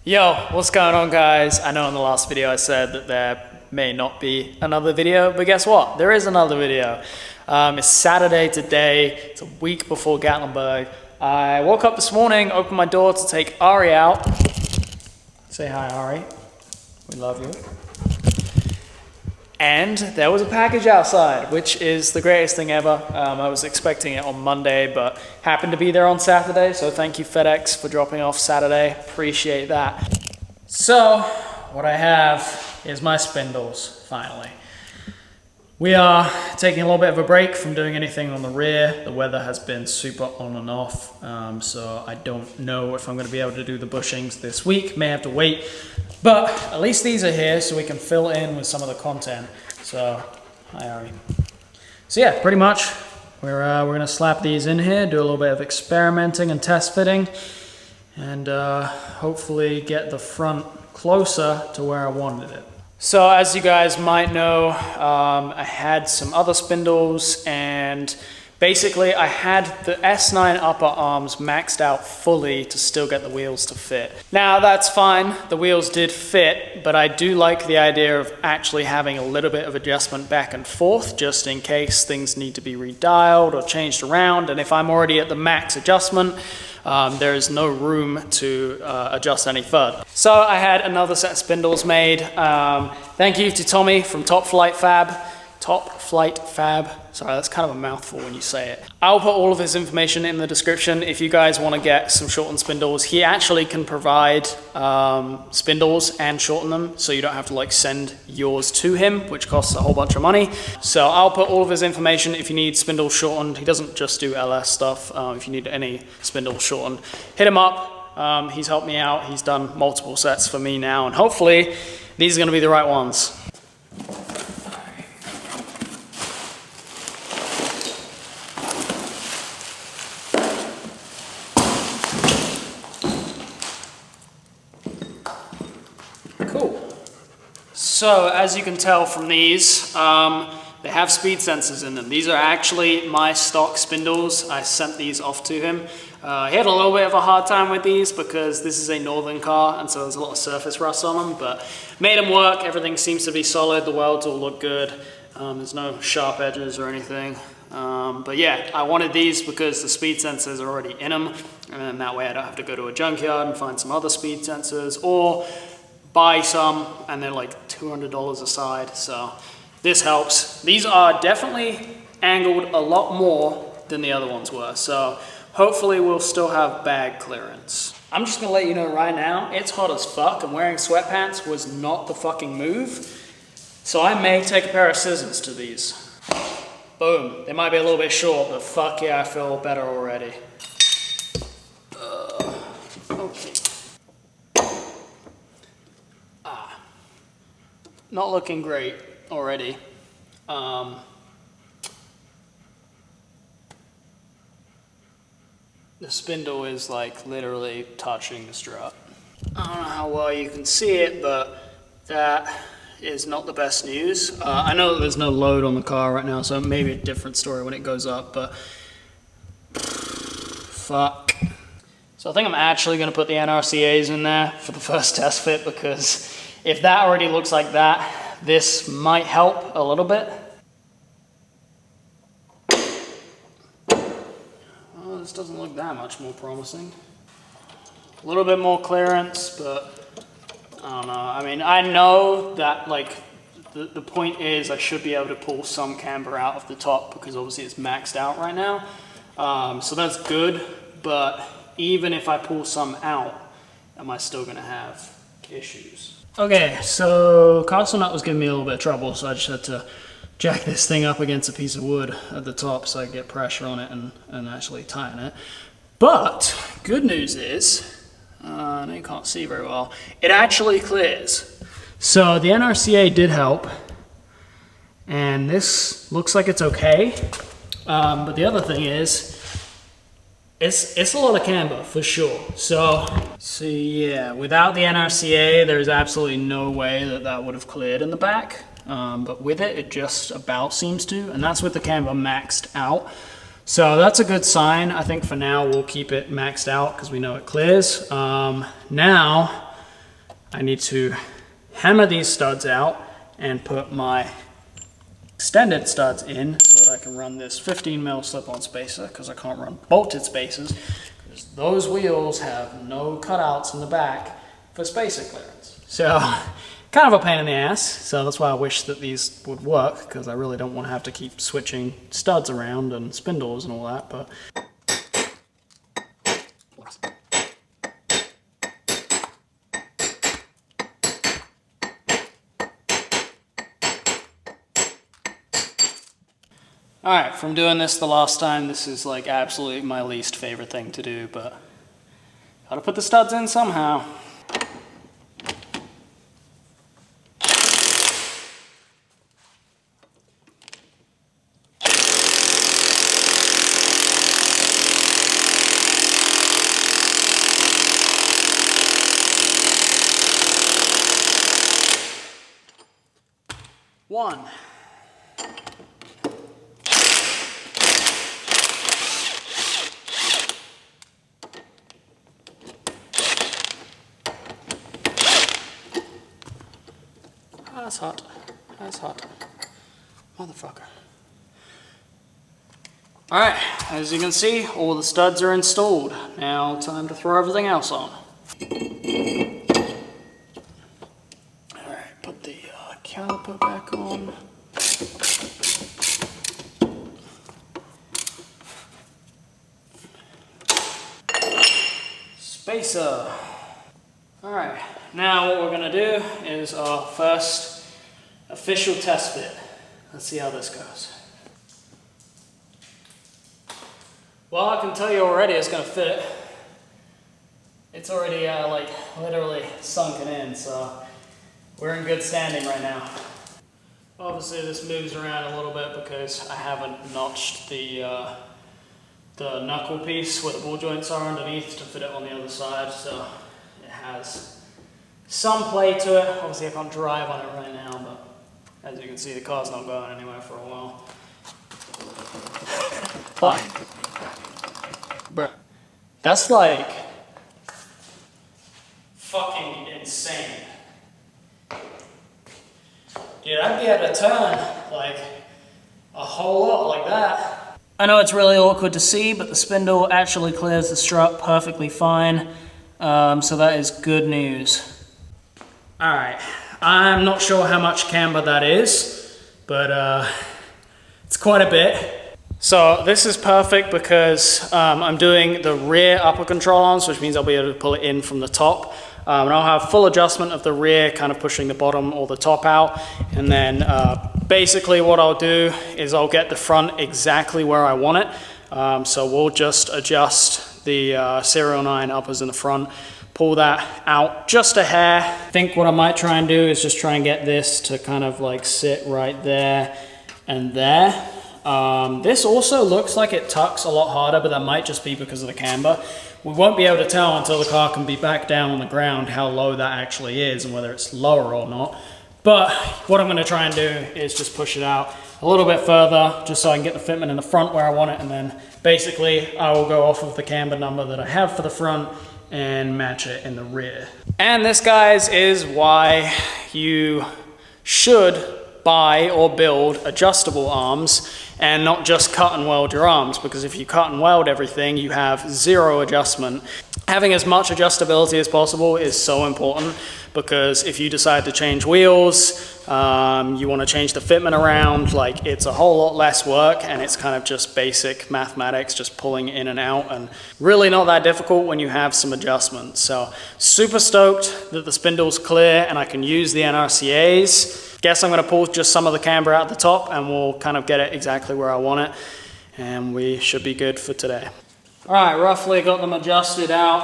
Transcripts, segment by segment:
Yo, what's going on, guys? I know in the last video I said that there may not be another video, but guess what? There is another video. It's Saturday today. It's a week before Gatlinburg. I woke up this morning, opened my door to take Ari out. Say hi, Ari. We love you. And there was a package outside, which is the greatest thing ever. I was expecting it on Monday, but happened to be there on Saturday. So thank you, FedEx, for dropping off Saturday. Appreciate that. So what I have is my spindles, finally. We are taking a little bit of a break from doing anything on the rear. The weather has been super on and off, so I don't know if I'm going to be able to do the bushings this week. May have to wait, but at least these are here so we can fill in with some of the content. So, hi Ari. So yeah, pretty much we're going to slap these in here, do a little bit of experimenting and test fitting, and hopefully get the front closer to where I wanted it. So as you guys might know, I had some other spindles, and basically I had the S9 upper arms maxed out fully to still get the wheels to fit. Now that's fine, the wheels did fit, but I do like the idea of actually having a little bit of adjustment back and forth just in case things need to be redialed or changed around, and if I'm already at the max adjustment, there is no room to adjust any further. So I had another set of spindles made. Thank you to Tommy from Top Flight Fab. Sorry, that's kind of a mouthful when you say it. I'll put all of his information in the description if you guys want to get some shortened spindles. He actually can provide spindles and shorten them, so you don't have to like send yours to him, which costs a whole bunch of money. So I'll put all of his information if you need spindles shortened. He doesn't just do LS stuff. If you need any spindles shortened, hit him up. He's helped me out. He's done multiple sets for me now, and hopefully these are going to be the right ones. So as you can tell from these, they have speed sensors in them. These are actually my stock spindles. I sent these off to him. He had a little bit of a hard time with these because this is a northern car, and so there's a lot of surface rust on them, but made them work. Everything seems to be solid. The welds all look good. There's no sharp edges or anything. But yeah, I wanted these because the speed sensors are already in them, and that way I don't have to go to a junkyard and find some other speed sensors, or buy some, and they're like $200 a side, so this helps. These are definitely angled a lot more than the other ones were, so hopefully we'll still have bag clearance. I'm just gonna let you know right now, it's hot as fuck, and wearing sweatpants was not the fucking move, so I may take a pair of scissors to these. Boom. They might be a little bit short, but fuck yeah, I feel better already. Okay. Not looking great already. The spindle is like literally touching the strut. I don't know how well you can see it, but that is not the best news. I know that there's no load on the car right now, so maybe a different story when it goes up, but fuck. So I think I'm actually gonna put the NRCAs in there for the first test fit, because if that already looks like that, this might help a little bit. Well, this doesn't look that much more promising. A little bit more clearance, but I don't know. I mean, I know that like the point is I should be able to pull some camber out of the top because obviously it's maxed out right now. So that's good, but even if I pull some out, am I still gonna have issues? Okay, so castle nut was giving me a little bit of trouble, so I just had to jack this thing up against a piece of wood at the top so I could get pressure on it and actually tighten it. But good news is, I know you can't see very well, it actually clears. So the NRCA did help, and this looks like it's okay. But the other thing is, it's a lot of camber for sure. So yeah, without the NRCA, there's absolutely no way that that would have cleared in the back. But with it, it just about seems to, and that's with the camber maxed out. So that's a good sign. I think for now we'll keep it maxed out because we know it clears. Now I need to hammer these studs out and put my extended studs in so that I can run this 15mm slip-on spacer, because I can't run bolted spacers because those wheels have no cutouts in the back for spacer clearance. So kind of a pain in the ass. So that's why I wish that these would work, because I really don't want to have to keep switching studs around and spindles and all that. But alright, from doing this the last time, this is like absolutely my least favorite thing to do, but gotta put the studs in somehow. One. That's hot. That's hot. Motherfucker. Alright, as you can see, all the studs are installed. Now, time to throw everything else on. Alright, put the caliper back on. Spacer. Alright, now what we're going to do is our first official test fit. Let's see how this goes. Well, I can tell you already it's going to fit. It's already like literally sunken in, so we're in good standing right now. Obviously this moves around a little bit because I haven't notched the knuckle piece where the ball joints are underneath to fit it on the other side, so it has some play to it. Obviously I can't drive on it right now, but as you can see the car's not going anywhere for a while. Fine. Bruh, that's like fucking insane. Dude, I'd be able to turn like a whole lot like that. I know it's really awkward to see, but the spindle actually clears the strut perfectly fine. So that is good news. Alright, I'm not sure how much camber that is, but it's quite a bit. So this is perfect because I'm doing the rear upper control arms, which means I'll be able to pull it in from the top. And I'll have full adjustment of the rear, kind of pushing the bottom or the top out. And then basically what I'll do is I'll get the front exactly where I want it. So we'll just adjust the Serial 9 uppers in the front, pull that out just a hair. I think what I might try and do is just try and get this to kind of like sit right there and there. This also looks like it tucks a lot harder, but that might just be because of the camber. We won't be able to tell until the car can be back down on the ground how low that actually is and whether it's lower or not. But what I'm going to try and do is just push it out a little bit further just so I can get the fitment in the front where I want it, and then basically I will go off of the camber number that I have for the front and match it in the rear. And this, guys, is why you should buy or build adjustable arms and not just cut and weld your arms, because if you cut and weld everything, you have zero adjustment. Having as much adjustability as possible is so important, because if you decide to change wheels, you want to change the fitment around, like it's a whole lot less work, and it's kind of just basic mathematics, just pulling in and out, and really not that difficult when you have some adjustments. So super stoked that the spindle's clear and I can use the NRCAs. Guess I'm going to pull just some of the camber out the top and we'll kind of get it exactly where I want it, and we should be good for today. Alright, roughly got them adjusted out.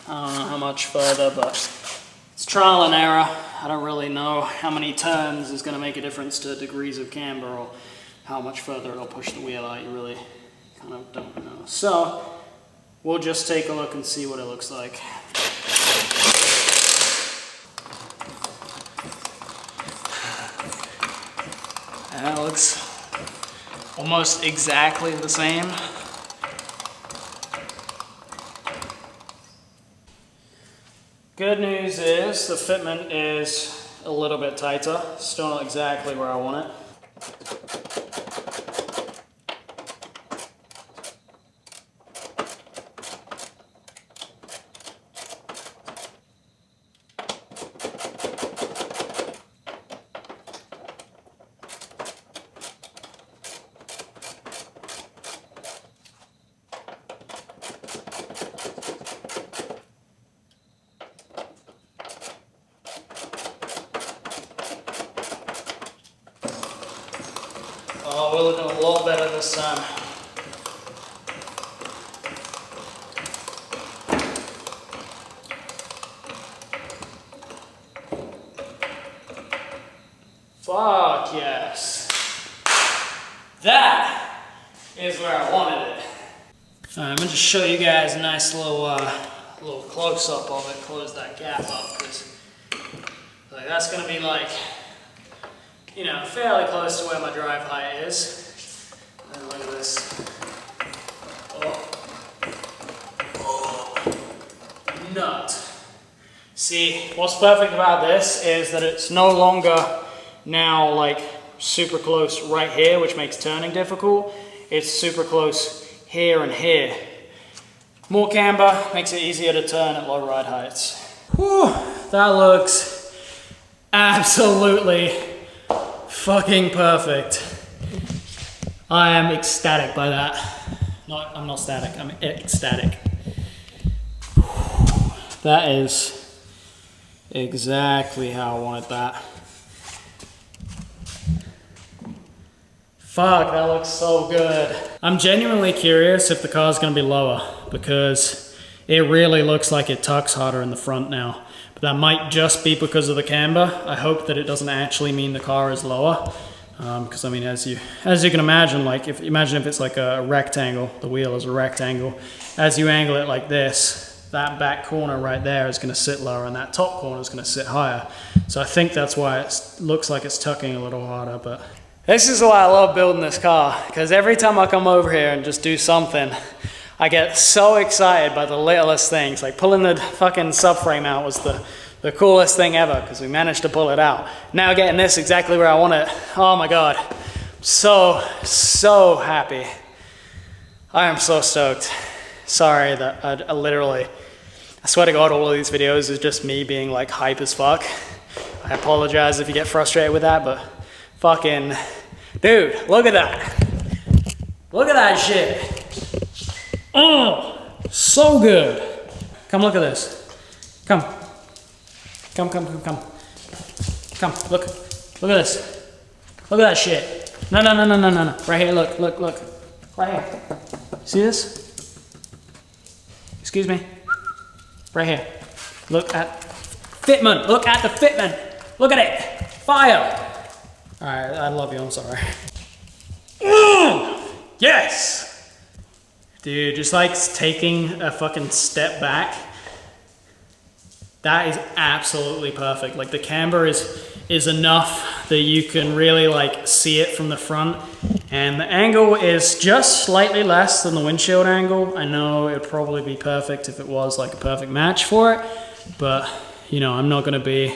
I don't know how much further, but it's trial and error. I don't really know how many turns is going to make a difference to degrees of camber or how much further it'll push the wheel out. You really kind of don't know. So we'll just take a look and see what it looks like. That looks almost exactly the same. Good news is the fitment is a little bit tighter. Still not exactly where I want it. Oh, we're looking a lot better this time. Fuck yes. That is where I wanted it. Alright, I'm gonna just show you guys a nice little close-up of it, close that gap up, because like, that's gonna be like, you know, fairly close to where my drive height is. And look at this. Oh, nut. See, what's perfect about this is that it's no longer now like super close right here, which makes turning difficult. It's super close here and here. More camber makes it easier to turn at low ride heights. Whew, that looks absolutely fucking perfect. I am ecstatic by that. I'm not static, I'm ecstatic. That is exactly how I wanted that. Fuck, that looks so good. I'm genuinely curious if the car's gonna be lower, because it really looks like it tucks harder in the front now. But that might just be because of the camber. I hope that it doesn't actually mean the car is lower. Because I mean, as you can imagine, like imagine if it's like a rectangle, the wheel is a rectangle. As you angle it like this, that back corner right there is gonna sit lower and that top corner is gonna sit higher. So I think that's why it looks like it's tucking a little harder, but this is why I love building this car, because every time I come over here and just do something, I get so excited by the littlest things. Like pulling the fucking subframe out was the coolest thing ever, because we managed to pull it out. Now getting this exactly where I want it, oh my God. So happy. I am so stoked. Sorry that I literally, I swear to God, all of these videos is just me being like hype as fuck. I apologize if you get frustrated with that, but fucking, dude, look at that. Look at that shit. Oh, so good. Come look at this. Come, look at this. Look at that shit. No. Right here, look. Right here. See this? Excuse me. Right here. Look at Fitment. Look at the Fitment. Look at it. Fire. All right, I love you, I'm sorry. Yes! Dude, just like taking a fucking step back. That is absolutely perfect. Like the camber is enough that you can really like see it from the front. And the angle is just slightly less than the windshield angle. I know it would probably be perfect if it was like a perfect match for it. But, you know, I'm not gonna be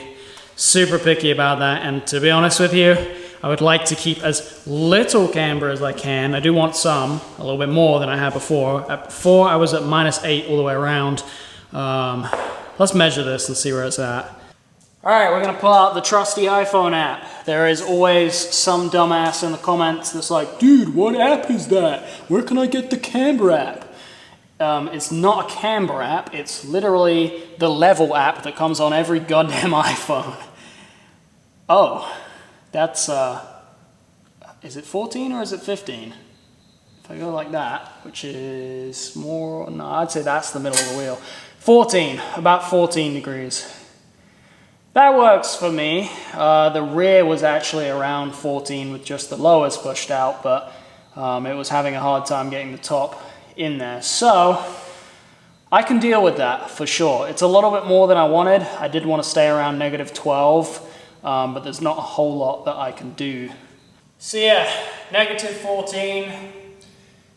super picky about that. And to be honest with you, I would like to keep as little camber as I can. I do want some, a little bit more than I had before. Before I was at -8 all the way around. Let's measure this and see where it's at. All right, we're gonna pull out the trusty iPhone app. There is always some dumbass in the comments that's like, dude, what app is that? Where can I get the Camber app? It's not a Camber app, it's literally the level app that comes on every goddamn iPhone. Oh, that's, is it 14 or is it 15? If I go like that, which is more, no, I'd say that's the middle of the wheel. 14, about 14 degrees. That works for me. The rear was actually around 14 with just the lowers pushed out, but it was having a hard time getting the top in there. So I can deal with that for sure. It's a little bit more than I wanted. I did want to stay around -12, but there's not a whole lot that I can do. So yeah, -14.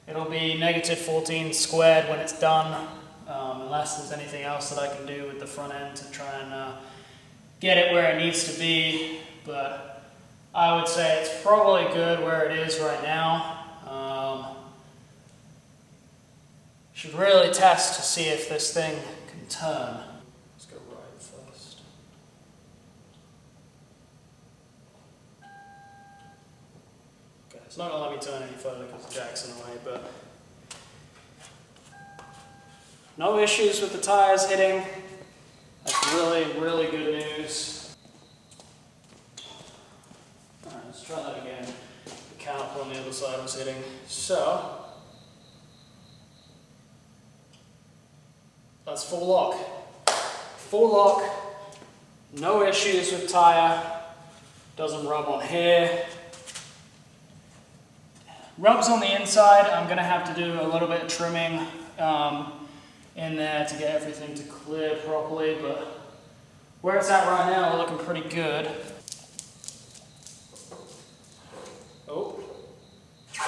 It'll be -14 squared when it's done. unless there's anything else that I can do with the front end to try and get it where it needs to be. But I would say it's probably good where it is right now. Should really test to see if this thing can turn. Let's go right first. Okay, it's not going to let me turn any further because the jack's in the way, but no issues with the tires hitting. That's really, really good news. Alright, let's try that again. The caliper on the other side was hitting. So, that's full lock. Full lock, no issues with tire, doesn't rub on here. Rubs on the inside, I'm going to have to do a little bit of trimming in there to get everything to clear properly, but where it's at right now, we're looking pretty good. Oh. I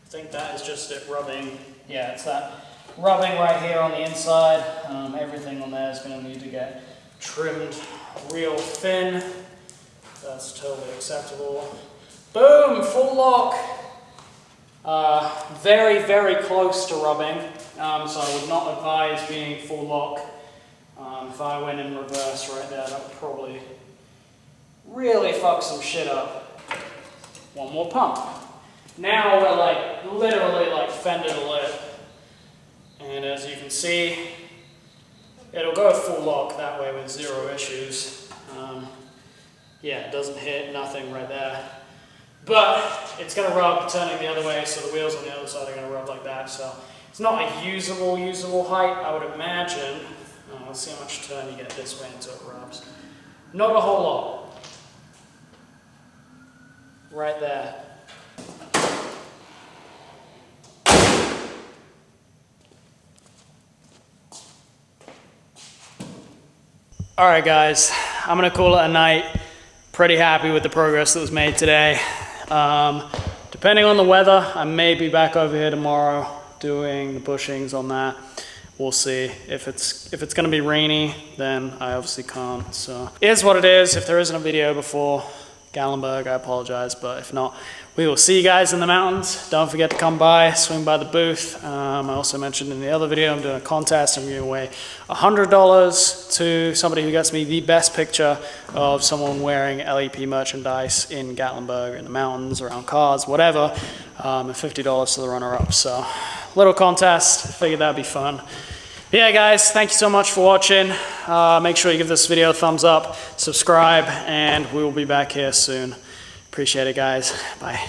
think that is just it rubbing. Yeah, it's that rubbing right here on the inside. Everything on there is going to need to get trimmed real thin. That's totally acceptable. Boom, full lock. Very, very close to rubbing, so I would not advise being full lock. If I went in reverse right there, that would probably really fuck some shit up. One more pump. Now we're like literally like fender to lip, and as you can see, it'll go full lock that way with zero issues. Yeah, it doesn't hit, nothing right there. But it's going to rub turning the other way, so the wheels on the other side are going to rub like that. So it's not a usable height, I would imagine. Let's see how much turn you get this way until it rubs. Not a whole lot. Right there. Alright guys, I'm going to call it a night. Pretty happy with the progress that was made today. Depending on the weather, I may be back over here tomorrow doing the bushings on that. We'll see. If it's going to be rainy, then I obviously can't. So it is what it is. If there isn't a video before Gallenberg, I apologize. But if not, we will see you guys in the mountains. Don't forget to come by, swing by the booth. I also mentioned in the other video, I'm doing a contest. I'm giving away $100 to somebody who gets me the best picture of someone wearing LEP merchandise in Gatlinburg, in the mountains, around cars, whatever, and $50 to the runner-up. So, little contest. Figured that'd be fun. But yeah, guys, thank you so much for watching. Make sure you give this video a thumbs up, subscribe, and we will be back here soon. Appreciate it, guys. Bye.